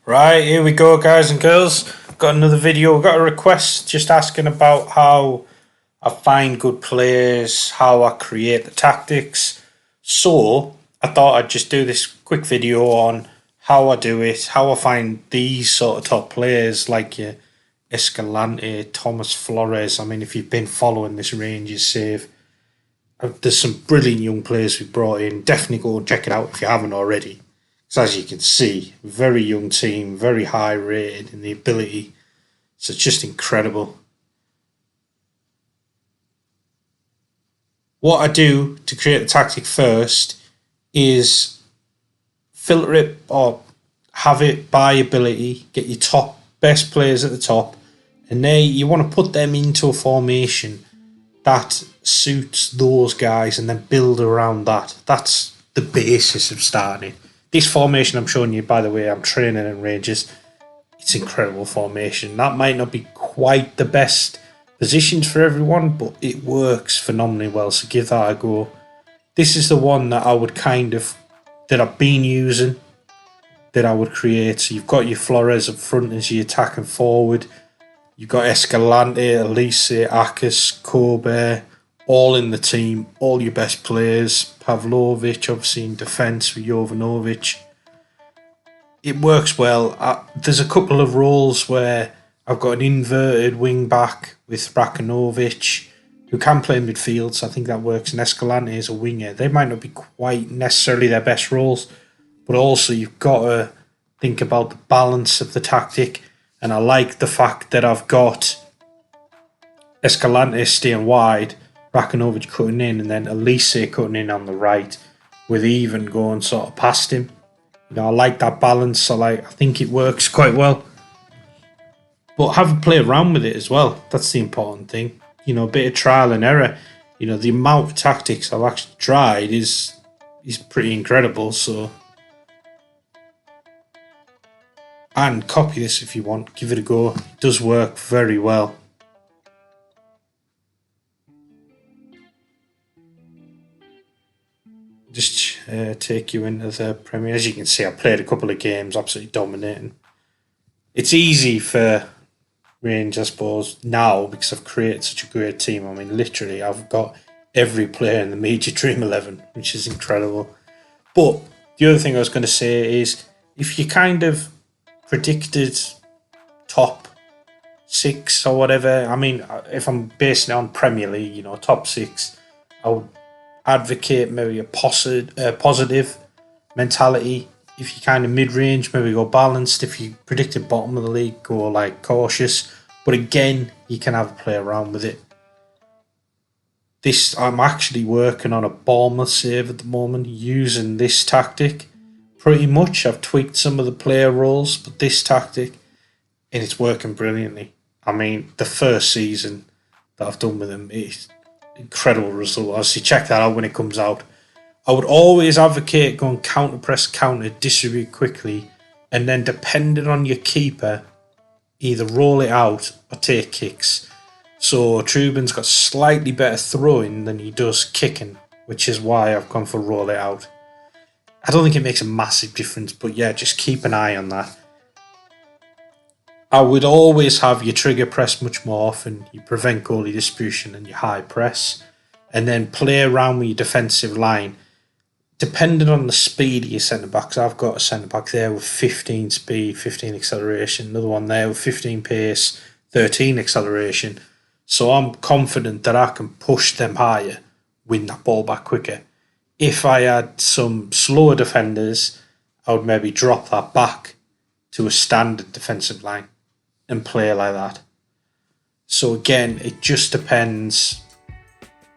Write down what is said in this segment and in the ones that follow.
Right, here we go, guys and girls. Got another video. We've got a request just asking about how I find good players, how I create the tactics. So I thought I'd just do this quick video on how I do it, how I find these sort of top players like your Escalante, Thomas Flores. I mean, if you've been following this Rangers save, there's some brilliant young players we've brought in. Definitely go and check it out if you haven't already. So as you can see, very young team, very high rated in the ability. So it's just incredible. What I do to create the tactic first is filter it or have it by ability, get your top best players at the top, and you want to put them into a formation that suits those guys and then build around that. That's the basis of starting it. This formation I'm showing you, by the way, I'm training in Rangers. It's incredible formation. That might not be quite the best positions for everyone, but it works phenomenally well, so give that a go. This is the one that I would that I've been using, that I would create. So you've got your Flores up front as your attacking forward. You've got Escalante, Elise, Akis, Kobe, all in the team, all your best players. Pavlovic, obviously in defence with Jovanovic. It works well. There's a couple of roles where I've got an inverted wing back with Rakanovic, who can play midfield, so I think that works. And Escalante is a winger. They might not be quite necessarily their best roles, but also you've got to think about the balance of the tactic. And I like the fact that I've got Escalante staying wide, Rakanovic cutting in, and then Elise cutting in on the right, with Even going sort of past him. You know, I like that balance. I think it works quite well. But have a play around with it as well. That's the important thing. You know, a bit of trial and error. You know, the amount of tactics I've actually tried is pretty incredible. So, and copy this if you want. Give it a go. It does work very well. Just take you into the Premier. As you can see, I played a couple of games, absolutely dominating. It's easy for Rangers, I suppose, now because I've created such a great team. I mean, literally, I've got every player in the Major Dream 11, which is incredible. But the other thing I was going to say is, if you kind of predicted top 6 or whatever, I mean, if I'm basing it on Premier League, you know, top 6, I would advocate maybe a positive mentality. If you kind of mid-range, maybe go balanced. If you predicted bottom of the league, go like cautious. But again, you can have a play around with it. I'm actually working on a Bournemouth save at the moment using this tactic. Pretty much, I've tweaked some of the player roles, but this tactic, and it's working brilliantly. I mean, the first season that I've done with them is incredible result. Obviously, check that out when it comes out. I would always advocate going counter press, counter, distribute quickly, and then depending on your keeper, either roll it out or take kicks. So Trubin's got slightly better throwing than he does kicking, which is why I've gone for roll it out. I don't think it makes a massive difference, but yeah, just keep an eye on that. I would always have your trigger press much more often, you prevent goalie distribution and your high press, and then play around with your defensive line. Depending on the speed of your centre-backs, I've got a centre-back there with 15 speed, 15 acceleration, another one there with 15 pace, 13 acceleration. So I'm confident that I can push them higher, win that ball back quicker. If I had some slower defenders, I would maybe drop that back to a standard defensive line and play like that. So again, it just depends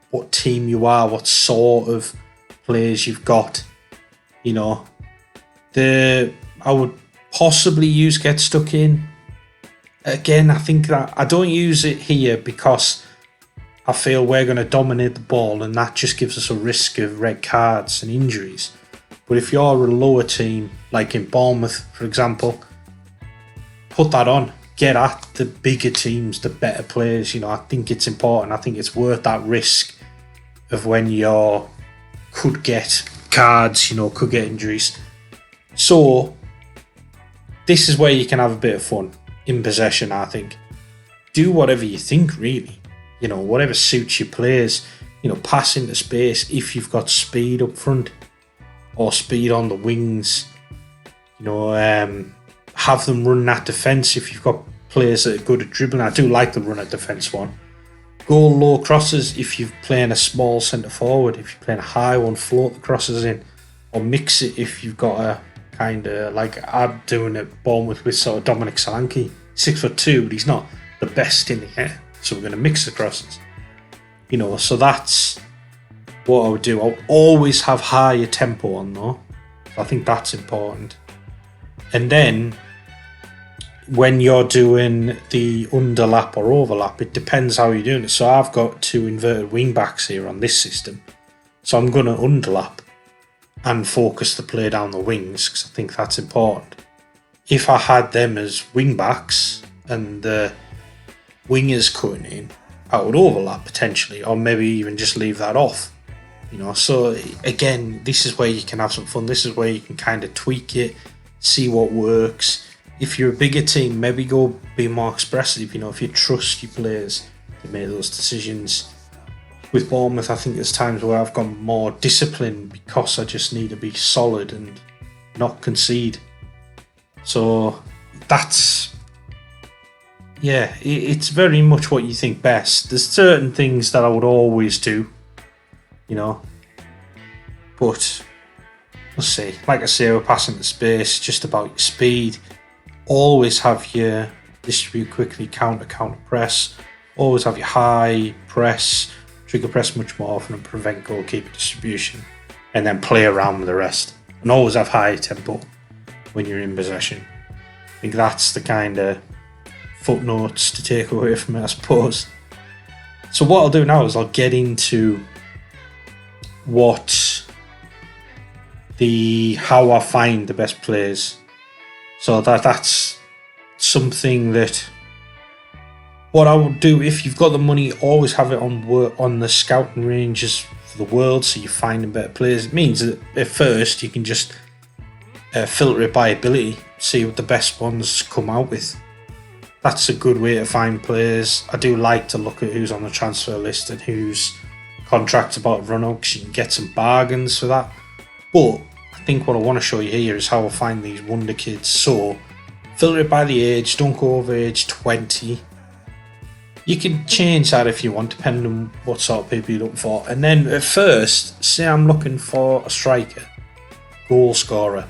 what team you are, what sort of players you've got. You know, I would possibly use Get Stuck In. Again, I think that I don't use it here because I feel we're going to dominate the ball and that just gives us a risk of red cards and injuries. But if you're a lower team, like in Bournemouth, for example, put that on. Get at the bigger teams, the better players. You know, I think it's important. I think it's worth that risk of when you could get cards, you know, could get injuries. So this is where you can have a bit of fun in possession, I think. Do whatever you think, really. You know, whatever suits your players. You know, pass into space if you've got speed up front or speed on the wings. You know, have them run that defence if you've got players that are good at dribbling. I do like the run at defence one. Go low crosses if you're playing a small centre forward. If you're playing a high one, float the crosses in. Or mix it if you've got a kind of, like I'm doing at Bournemouth with sort of Dominic Solanke. 6'2", but he's not the best in the air. So we're going to mix the crosses. You know, so that's what I would do. I'll always have higher tempo on though. I think that's important. And then when you're doing the underlap or overlap, it depends how you're doing it. So I've got two inverted wing backs here on this system. So I'm going to underlap and focus the play down the wings because I think that's important. If I had them as wing backs and the wingers cutting in, I would overlap potentially, or maybe even just leave that off. You know, so again, this is where you can have some fun. This is where you can kind of tweak it, see what works. If you're a bigger team, maybe go be more expressive. You know, if you trust your players to make those decisions. With Bournemouth, I think there's times where I've gone more disciplined because I just need to be solid and not concede. So that's, yeah, it's very much what you think best. There's certain things that I would always do, you know, but let's see. Like I say, we're passing the space, just about your speed. Always have your distribute quickly, counter press. Always have your high press, trigger press much more often and prevent goalkeeper distribution. And then play around with the rest. And always have high tempo when you're in possession. I think that's the kind of footnotes to take away from it, I suppose. So what I'll do now is I'll get into how I find the best players. So that's something that what I would do if you've got the money, always have it on the scouting ranges for the world, so you find better players. It means that at first you can just filter it by ability, see what the best ones come out with. That's a good way to find players. I do like to look at who's on the transfer list and whose contract's about to run out, because you can get some bargains for that. But I think what I want to show you here is how I find these wonder kids. So filter it by the age, don't go over age 20. You can change that if you want, depending on what sort of people you're looking for. And then at first, say I'm looking for a striker, goal scorer.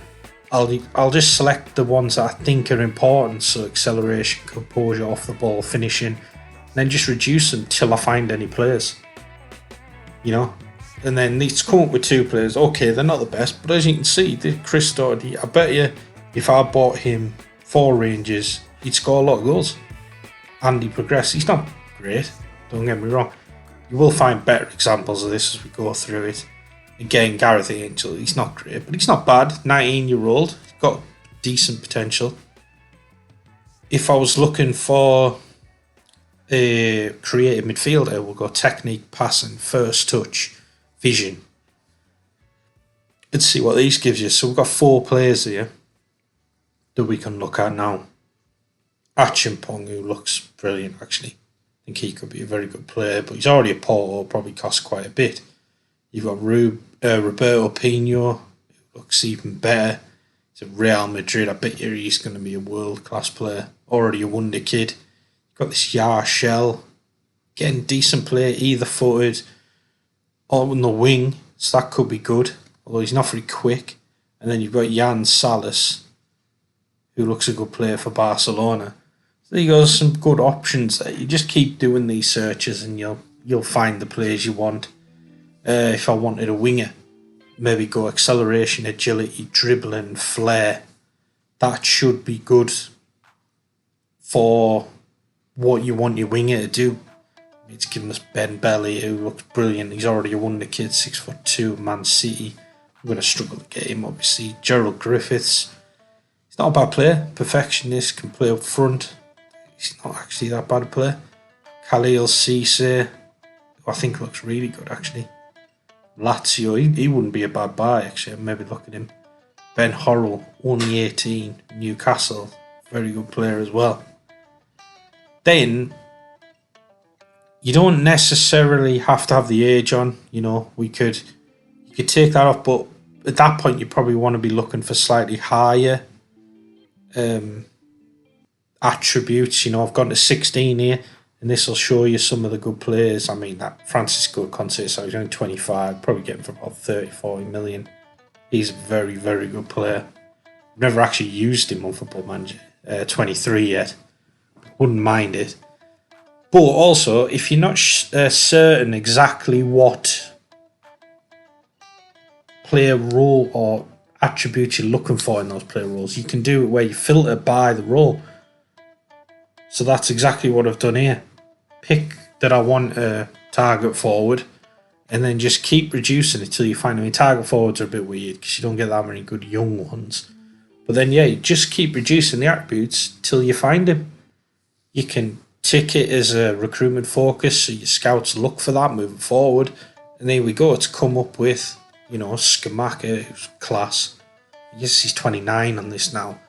I'll just select the ones that I think are important, so acceleration, composure, off the ball, finishing, and then just reduce them till I find any players. You know? And then it's come up with two players. Okay, they're not the best, but as you can see, Chris Doherty, I bet you if I bought him for Rangers, he'd score a lot of goals. And he progressed. He's not great, don't get me wrong. You will find better examples of this as we go through it. Again, Gareth Angel, he's not great, but he's not bad. 19-year-old, got decent potential. If I was looking for a creative midfielder, we'll go technique, passing, first touch, vision. Let's see what these gives you. So we've got 4 players here that we can look at now. Achimpong, who looks brilliant actually. I think he could be a very good player, but he's already a Porto, probably costs quite a bit. You've got Roberto Pino, who looks even better. He's at Real Madrid. I bet you he's going to be a world-class player. Already a wonder kid. You've got this Yar Shell. Getting decent player, either footed or on the wing, so that could be good, although he's not very quick. And then you've got Jan Salas, who looks a good player for Barcelona. So there you go, some good options there. You just keep doing these searches and you'll find the players you want. If I wanted a winger, maybe go acceleration, agility, dribbling, flair. That should be good for what you want your winger to do. It's giving us Ben Belly, who looks brilliant. He's already a wonder kid, 6'2", Man City. I'm going to struggle to get him, obviously. Gerald Griffiths. He's not a bad player. Perfectionist, can play up front. He's not actually that bad a player. Khalil Cisse, who I think looks really good, actually. Lazio, he wouldn't be a bad buy, actually. Maybe look at him. Ben Horrell, only 18, Newcastle, very good player as well. Then you don't necessarily have to have the age on. You could take that off, but at that point you probably want to be looking for slightly higher attributes. I've gone to 16 here, and this will show you some of the good players. I mean, that Francisco Conceição, he's only 25, probably getting for about 30-40 million. He's a very, very good player. I've never actually used him on Football Manager 23 yet. Wouldn't mind it. But also, if you're not certain exactly what player role or attributes you're looking for in those player roles, you can do it where you filter by the role. So that's exactly what I've done here. Pick that I want a target forward, and then just keep reducing it till you find them. Target forwards are a bit weird because you don't get that many good young ones. But then, you just keep reducing the attributes till you find him. You can tick it as a recruitment focus, so your scouts look for that moving forward. And there we go. It's come up with, Skamaka, who's class. Yes, he's 29 on this now.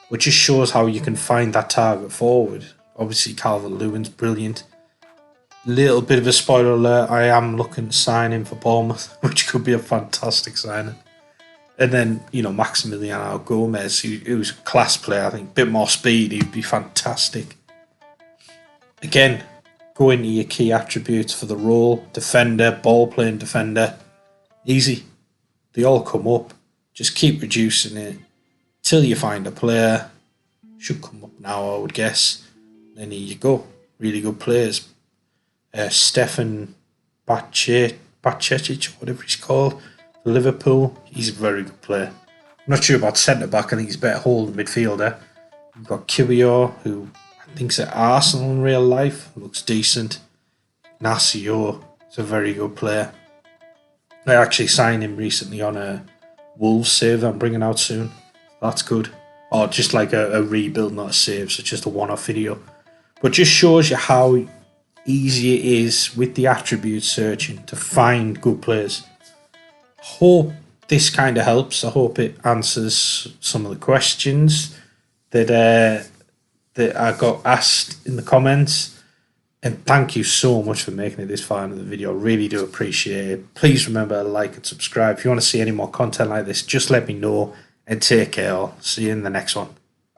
Which just shows how you can find that target forward. Obviously, Calvert-Lewin's brilliant. Little bit of a spoiler alert, I am looking to sign him for Bournemouth, which could be a fantastic signing. And then, Maximiliano Gomez, who's a class player, I think. A bit more speed, he'd be fantastic. Again, go into your key attributes for the role. Defender, ball-playing defender. Easy. They all come up. Just keep reducing it till you find a player. Should come up now, I would guess. Then here you go. Really good players. Stefan Baccetic, whatever he's called, for Liverpool. He's a very good player. I'm not sure about centre-back. I think he's better holding midfielder. You've got Kibio, who I think's at Arsenal in real life. Looks decent. Ignacio is a very good player. I actually signed him recently on a Wolves save I'm bringing out soon. That's good. Or just like a rebuild, not a save, so just a one-off video. But just shows you how easy it is with the attribute searching to find good players. Hope this kind of helps. I hope it answers some of the questions that I got asked in the comments. And thank you so much for making it this far into the video. I really do appreciate it. Please remember to like and subscribe. If you want to see any more content like this, just let me know. And take care. I'll see you in the next one.